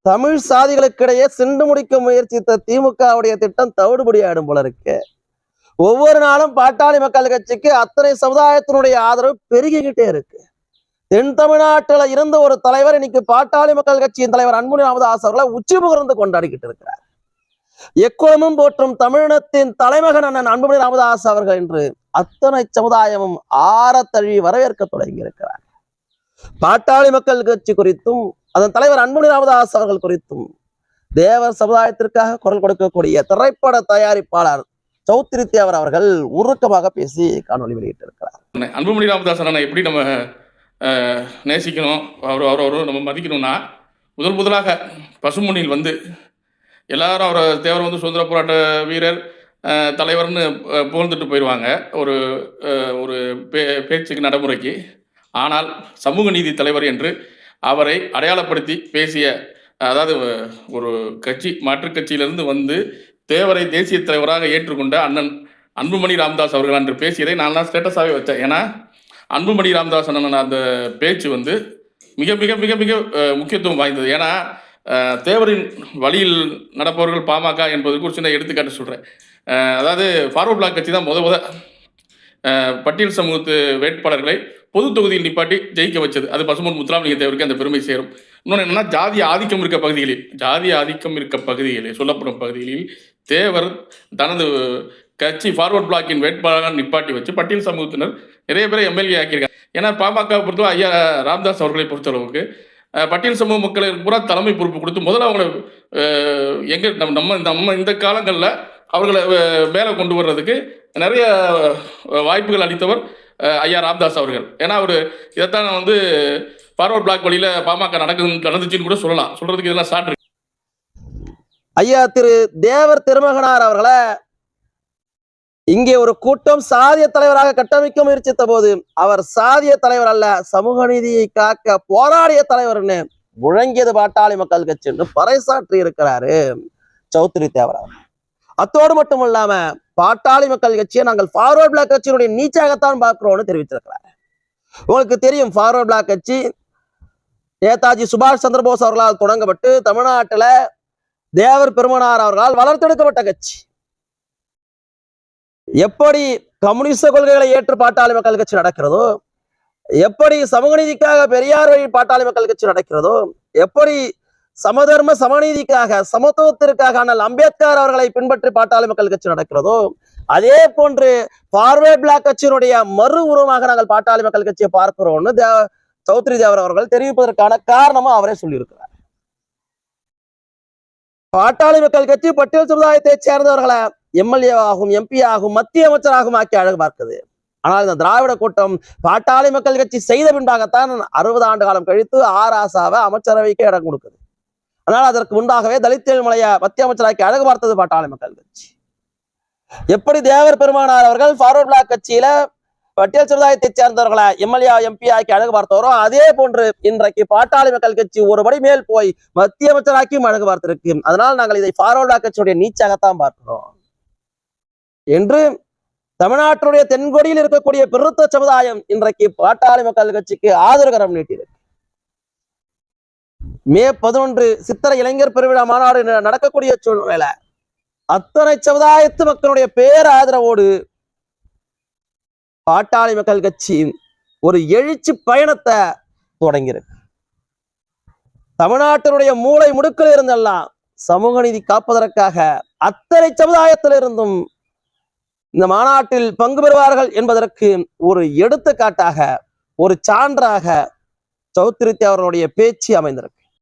தமிழ் சாதிகளுக்கிடையே சிண்டு முடிக்க முயற்சித்த திமுகவுடைய திட்டம் தவிடுபடியாடும் போல இருக்கு. ஒவ்வொரு நாளும் பாட்டாளி மக்கள் கட்சிக்கு அத்தனை சமுதாயத்தினுடைய ஆதரவு பெருகிக்கிட்டே இருக்கு. தென் தமிழ்நாட்டுல இருந்த ஒரு தலைவர் இன்னைக்கு பாட்டாளி மக்கள் கட்சியின் தலைவர் அன்புமணி ராமதாஸ் அவர்களை உச்சி புகழ்ந்து கொண்டாடிக்கிட்டு இருக்கிறார். எக்குளமும் போற்றும் தமிழினத்தின் தலைமகன் அண்ணன் அன்புமணி ராமதாஸ் அவர்கள் என்று அத்தனை சமுதாயமும் ஆரத்தழி வரவேற்க தொடங்கி இருக்கிறார். பாட்டாளி மக்கள் கட்சி குறித்தும் அதன் தலைவர் அன்புமணி ராமதாஸ் அவர்கள் குறித்தும் தேவர் சமுதாயத்திற்காக குரல் கொடுக்கக்கூடிய திரைப்பட தயாரிப்பாளர் சௌத்ரி தேவர் அவர்கள் உருக்கமாக பேசி காணொலி வெளியிட்டிருக்கிறார். அன்புமணி ராமதாஸ் அண்ணனை எப்படி நம்ம நேசிக்கணும், அவரும் நம்ம மதிக்கணும்னா முதலாக பசுமொழியில் வந்து எல்லாரும் அவரை தேவர் வந்து சுதந்திர போராட்ட வீரர் தலைவர்னு புகழ்ந்துட்டு போயிடுவாங்க ஒரு ஒரு பேச்சுக்கு நடைமுறைக்கு. ஆனால் சமூக நீதி தலைவர் என்று அவரை அடையாளப்படுத்தி பேசிய, அதாவது ஒரு கட்சி மாற்றுக் கட்சியிலிருந்து வந்து தேவரை தேசிய தலைவராக ஏற்றுக்கொண்ட அண்ணன் அன்புமணி ராமதாஸ் அவர்கள் அன்று பேசியதை நான் தான் ஸ்டேட்டஸாகவே வச்சேன். ஏன்னா அன்புமணி ராமதாஸ் அண்ணன் அந்த பேச்சு வந்து மிக மிக மிக மிக முக்கியத்துவம் வாய்ந்தது. ஏன்னா தேவரின் வழியில் நடப்பவர்கள் பாமக என்பதற்கு ஒரு சின்ன எடுத்துக்காட்டு சொல்கிறேன். அதாவது ஃபார்வர்ட் பிளாக் கட்சி தான் முத பட்டியல் சமூகத்து வேட்பாளர்களை பொது தொகுதியில் நிப்பாட்டி ஜெயிக்க வச்சது. அது பசும்பொன் முத்துராமலிங்க தேவருக்கு அந்த பெருமை சேரும். இன்னொன்று என்னன்னா, ஜாதி ஆதிக்கம் இருக்க பகுதிகளில் சொல்லப்படும் பகுதிகளில் தேவர் தனது கட்சி ஃபார்வர்ட் பிளாக்கின் வேட்பாளராக நிப்பாட்டி வச்சு பட்டியல் சமூகத்தினர் நிறைய பேரை எம்எல்ஏ ஆக்கியிருக்காங்க. ஏன்னா பாமக பொறுத்தவரை ஐயா ராமதாஸ் அவர்களை பொறுத்தளவுக்கு பட்டியல் சமூக மக்களுக்கு பூரா தலைமை பொறுப்பு கொடுத்து முதல்ல அவங்களை நம்ம இந்த காலங்களில் அவர்களை மேலே கொண்டு வர்றதுக்கு நிறைய வாய்ப்புகள் அளித்தவர் ஐயா ராமதாஸ் அவர்கள். ஏன்னா அவர் இதைத்தான் வந்து ஃபார்வர்ட் பிளாக் வழியில் பாமக நடந்துச்சுன்னு கூட சொல்றதுக்கு இதெல்லாம் சான்று. ஐயா திரு தேவர் திருமகனார் அவர்களை இங்கே ஒரு கூட்டம் சாதிய தலைவராக கட்டமைக்க முயற்சித்த போது அவர் சாதிய தலைவர் அல்ல, சமூக நீதியை காக்க போராடிய தலைவர்னு முழங்கியது பாட்டாளி மக்கள் கட்சி என்று பறைசாற்றி இருக்கிறாரு சௌத்ரி தேவர் அவர். அத்தோடு மட்டும் இல்லாம பாட்டாளி மக்கள் கட்சியை நாங்கள் ஃபார்வர்ட் பிளாக் கட்சியினுடைய நீச்சாகத்தான் பார்க்கிறோம்னு தெரிவித்திருக்கிறாரு. உங்களுக்கு தெரியும், ஃபார்வர்ட் பிளாக் கட்சி நேதாஜி சுபாஷ் சந்திரபோஸ் அவர்களால் தொடங்கப்பட்டு தமிழ்நாட்டுல தேவர் பெருமனார் அவர்களால் வளர்த்தெடுக்கப்பட்ட கட்சி. எப்படி கம்யூனிஸ்ட கொள்கைகளை ஏற்று பாட்டாளி மக்கள் கட்சி நடக்கிறதோ, எப்படி சமூக நீதிக்காக பெரியார் வழி பாட்டாளி மக்கள் கட்சி நடக்கிறதோ, எப்படி சமதர்ம சமநீதிக்காக சமத்துவத்திற்காக அண்ணல் அம்பேத்கர் அவர்களை பின்பற்றி பாட்டாளி மக்கள் கட்சி நடக்கிறதோ, அதே போன்று ஃபார்வர்ட் பிளாக் கட்சியினுடைய மறு உருவமாக நாங்கள் பாட்டாளி மக்கள் கட்சியை பார்க்கிறோம்னு சௌத்ரி தேவர் அவர்கள் தெரிவிப்பதற்கான காரணமும் அவரே சொல்லியிருக்கிறார். பாட்டாளி மக்கள் கட்சி பட்டியல் சமுதாயத்தை சேர்ந்தவர்களை எம்எல்ஏ ஆகும், எம்பி ஆகும், மத்திய அமைச்சராகும் ஆக்கி அழகு பார்க்குது. ஆனால் இந்த திராவிட கூட்டம் பாட்டாளி மக்கள் கட்சி செய்த பின்பாகத்தான் 60 ஆண்டு காலம் கழித்து ஆராசாவை அமைச்சரவைக்கு இடம் கொடுக்குது. ஆனால் அதற்கு முன்பாகவே தலித் மலைய மத்திய அமைச்சராக்கி அழகு பார்த்தது பாட்டாளி மக்கள் கட்சி. எப்படி தேவர் பெருமானார் அவர்கள் ஃபார்வர்ட் பிளாக் கட்சியில பட்டியல் சமுதாயத்தை சேர்ந்தவர்களை எம்எல்ஏ எம்பி ஆக்கி அழகு பார்த்தவரோ, அதே போன்று இன்றைக்கு பாட்டாளி மக்கள் கட்சி ஒருபடி மேல் போய் மத்திய அமைச்சராக்கியும் அழகு பார்த்திருக்கு. அதனால் நாங்கள் இதை ஃபார்வர்ட் பிளாக் கட்சியுடைய நீச்சாகத்தான் பார்க்கிறோம் என்று தமிழ்நாட்டுடைய தென்கொடியில் இருக்கக்கூடிய பெருத்த சமுதாயம் இன்றைக்கு பாட்டாளி மக்கள் கட்சிக்கு ஆதரகரம் நீட்டியிருக்கு. மே 11 சித்திரை இளைஞர் பெருவிழா மாநாடு நடக்கக்கூடிய சூழ்நிலையில அத்தனை சமுதாயத்து மக்களுடைய பேர் ஆதரவோடு பாட்டாளி மக்கள் கட்சி ஒரு எழுச்சி பயணத்தை தொடங்கியிருக்கு. தமிழ்நாட்டினுடைய மூளை முடுக்கில் இருந்தெல்லாம் சமூக நீதி காப்பதற்காக அத்தனை சமுதாயத்திலிருந்தும் இந்த மாநாட்டில் பங்கு பெறுவார்கள் என்பதற்கு ஒரு எடுத்துக்காட்டாக, ஒரு சான்றாக சௌத்ரி தேவருடைய பேச்சு அமைந்திருக்கு.